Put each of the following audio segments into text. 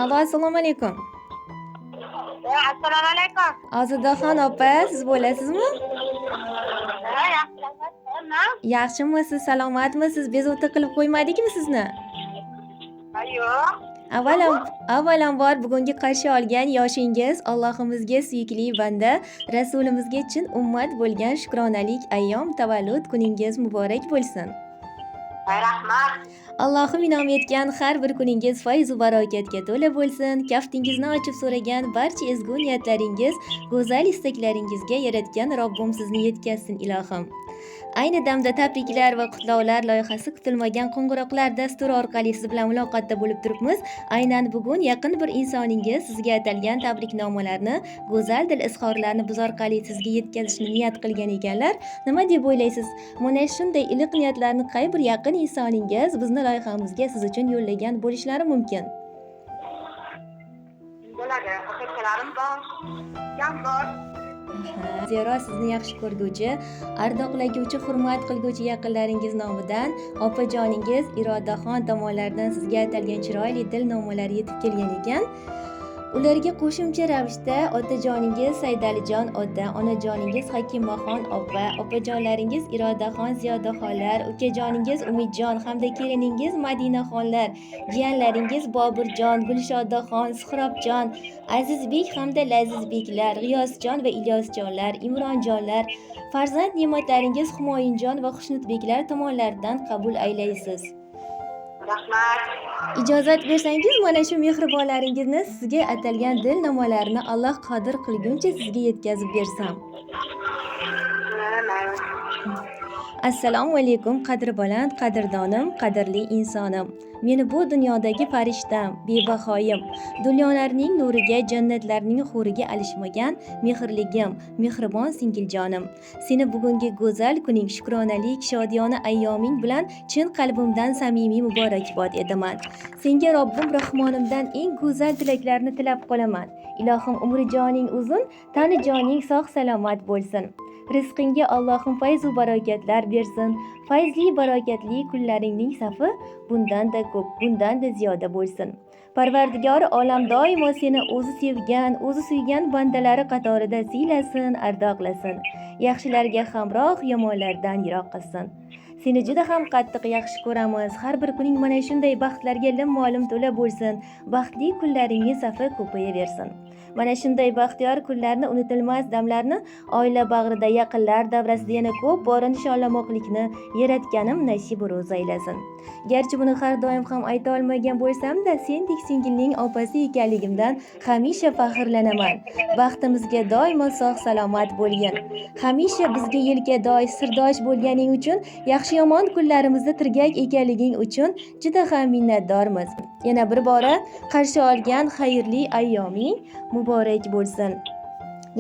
Alo, assalomu alaykum. Assalomu alaykum. Ozidaxon opa, siz bo'lasizmi? Yaxshimisiz? Yaxshimisiz, salomatmisiz? Bezovta qilib qo'ymadikmi sizni? Yo'q. Avvalambor bugungi qarshi olgan yoshingiz Allohimizga suyukli banda, Rasulimizga chin ummat bo'lgan shukronalik ayyom tavallud kuningiz muborak bo'lsin. Rahmat. Allohim inom etgan har bir kuningiz fayz va barakatga to'la bo'lsin. Kaftingizni ochib so'ragan barcha ezgu niyatlaringiz, go'zal istaklaringizga yaratgan Robbim sizni yetkazsin ilohim. Ayni damda tabriklar va qutlovlar loyihasi kutilmagan qo'ng'iroqlar dasturi orqali siz bilan muloqotda bo'lib turibmiz. Aynan bugun yaqin bir insoningiz sizga atalgan tabriknomalarni, go'zal dil izhorlarini biz orqali sizga yetkazishni niyat qilgan ekanlar. Nima deb o'ylaysiz? Mana shunday iliq niyatlarni qay bir yaqin insoningiz bizni loyihamizga siz uchun yo'llagan bo'lishlari mumkin? Bo'ladi. Akalarim bor. Jam bor. Zero sizni yaxshi ko'rguvchi, ardoqlaguvchi, hurmat qilguvchi yaqinlaringiz nomidan opajoningiz Irodaxon tomonlaridan sizga atalgan chiroyli dilnomalar yetib kelgan ekan. Ularga qo'shimcha ravishda otajoningiz Saydalijon ota, onajoningiz Hakimaxon opa, opajonlaringiz Irodaxon Ziyodaxonlar, ukajoningiz Umidjon hamda keliningiz Madinaxonlar, jiyanlaringiz Bobirjon, Gulshodaxon, Suhrobjon, Azizbek hamda Lazizbeklar, G'iyosjon va Ilyosjonlar, Imronjonlar, farzand ne'matlaringiz Humoyinjon va Xushnudbeklar tomonlaridan qabul aylaysiz. Rahmat. Ijozat bersangiz, mana shu mehribonlaringizni sizga atalgan dilnomalarni Alloh qodir qilguncha sizga yetkazib bersam. Assalomu alaykum qadrbaland, qadrdonim, qadrli insonim. Meni bu dunyodagi farishtam, bebahoyim, dunyolarning nuriga, jannatlarning huriga alishmagan mehrligim, mehribon singiljonim. Seni bugungi go'zal kuning, shukronalik, shodiyona ayyoming bilan chin qalbimdan samimiy muborakbod etaman. Senga Robbim Rahmonimdan eng go'zal tilaklarni tilab qolaman. Ilohim umri joning uzun, tani joning sog' salomat bo'lsin. Rizqingga Allohim fayz va barakatlar bersin. Fayzli, barakatli kunlaringning safi bundan-da ko'p, bundan-da ziyoda bo'lsin. Parvardigori olam doimo seni o'zi sevgan, o'zi suygan bandalari qatorida siylasin, ardoqlasin. Yaxshilarga hamroh, yomonlardan yiroq qilsin. Seni juda ham qattiq yaxshi ko'ramiz. Har bir kuning mana shunday baxtlarga lim-molim to'la bo'lsin. Baxtli kunlaringning safi ko'payaversin. Mana shunday baxtiyor kunlarni, unutilmas damlarni oila bag'rida, yaqinlar davrasida yana ko'p bora nishonlamoqlikni yaratganim nasib ro'za aylasin. Garchi buni har doim ham ayta olmagan bo'lsam-da, sendek singilning opasi ekanligimdan hamisha faxrlanaman. Baxtimizga doimo sog' salomat bo'lgin. Hamisha bizga yelkadosh, sirdosh bo'lganing uchun, yaxshi-yomon kunlarimizda tirgak ekanliging uchun juda ham minnatdormiz. Yana bir bora qarshi olgan xayrli ayyoming muborak bo'lsin.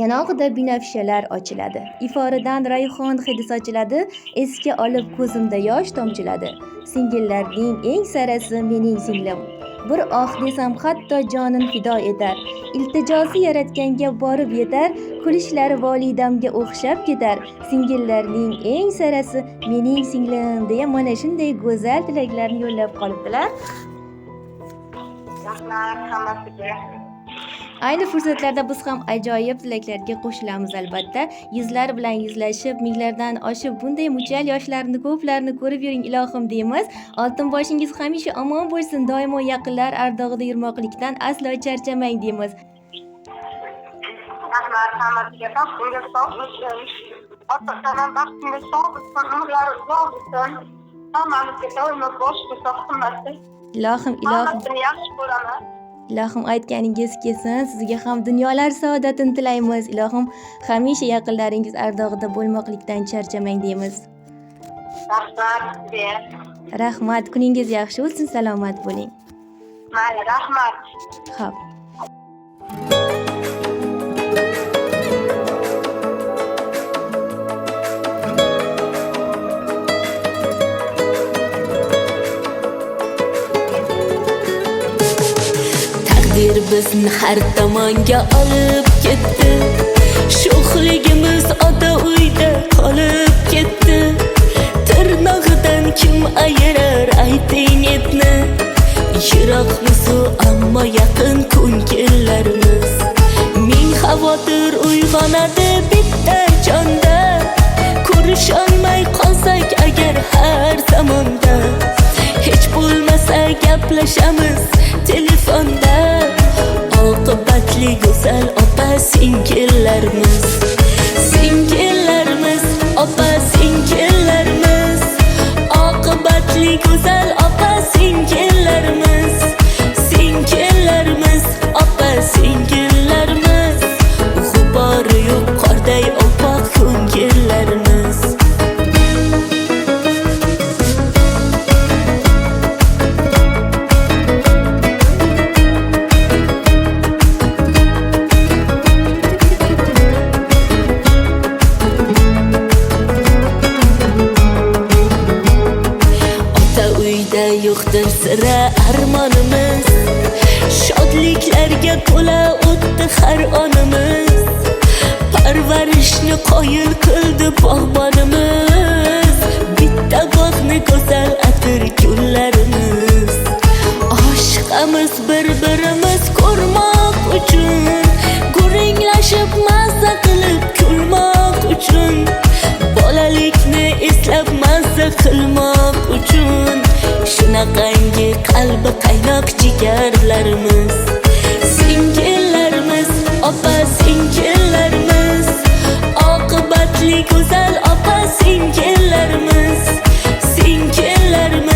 Yanog'ida binafshalar ochiladi. Iforidan rayhon hidi sochiladi. Esga olib ko'zimda yosh tomchiladi. Singillarning eng sarasi mening singlim. Bir oh desam hatto jonin fido etar. Iltijosi yaratganga borib yetar. Kulishlari volidamga o'xshab ketar. Singillarning eng sarasi mening singlim deya mana shunday go'zal tilaklarni yo'llab qolibdilar. Rahmat hammasiga. Ayni fursatlarda biz ham ajoyib tilaklarga qo'shilamiz albatta. Yuzlar bilan yuzlashib, minglardan oshib bunday muchal yoshlarni ko'plarni ko'rib yuring ilohim deymiz. Oltin boshingiz hamisha omon bo'lsin. Doimo yaqinlar ardog'ida yurmoqlikdan aslo charchamang deymiz. Rahmat hammasiga. Baxtingiz sog' bo'lsin. Ota-onam baxtingiz sog' bo'lsin. Umrlari uzoq bo'lsin. Hammamizga doimo boshga sog' qilmasin. Ilohim. Hammasini yaxshi ko'raman. Ilohim aytganingiz kelsin. Sizga ham dunyolar saodatini tilaymiz. Ilohim hamisha yaqinlaringiz ardog'ida bo'lmoqlikdan charchamang deymiz. Rahmat. Rahmat. Kuningiz yaxshi o'tsin, salomat bo'ling. Mayli, rahmat. Xo'p. Bizni har tomonga olib ketdi. Sho'xligimiz ota uyda qolib ketdi. Tirnog'idan kim ayirar ayting etni. Yiroqmisu ammo yaqin yonadi bitta jonda, ko'risholmay qolsak agar har zamonda, hech bo'lmasa gaplashamiz telefonda. Oqibatli go'zal opa singillarimiz, singillarimiz, opa singillarimiz. Oqibatli go'zal opa singillarimiz, singillarimiz, opa singillarimiz. G'ubori yo'q qorday oppoq ko'ngillarimiz. Yo'qdir sira armonimiz, shodliklarga to'la o'tdi har onimiz. Parvarishni qoyil qildi bog'bonimiz, bitta bog'ni go'zal atir gullarimiz. Oshiqamiz bir-birimiz ko'rmoq uchun, guringlashib mazza qilib kulmoq uchun, bolalikni eslab mazza qilmoq uchun. Shunaqangi qalbi qaynoq jigarlarimiz, singillarimiz, opa singillarimiz. Oqibatli go'zal opa singillarimiz, singillarimiz.